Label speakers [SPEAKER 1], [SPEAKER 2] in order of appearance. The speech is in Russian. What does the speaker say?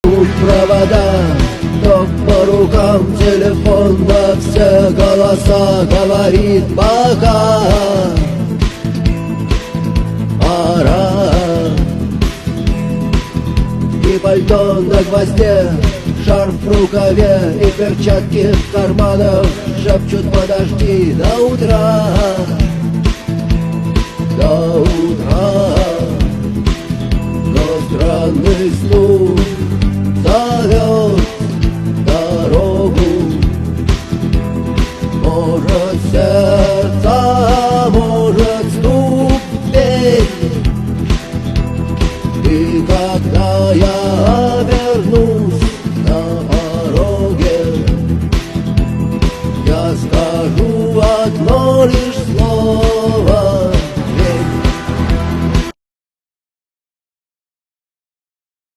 [SPEAKER 1] Путь провода, ток по рукам, телефон во все голоса говорит пока. Пора. И пальто на гвозде, шарф в рукаве и перчатки в карманах шепчут подожди до утра. До утра. Но странный стук зовет дорогу. Может сердце, может ступень. И когда я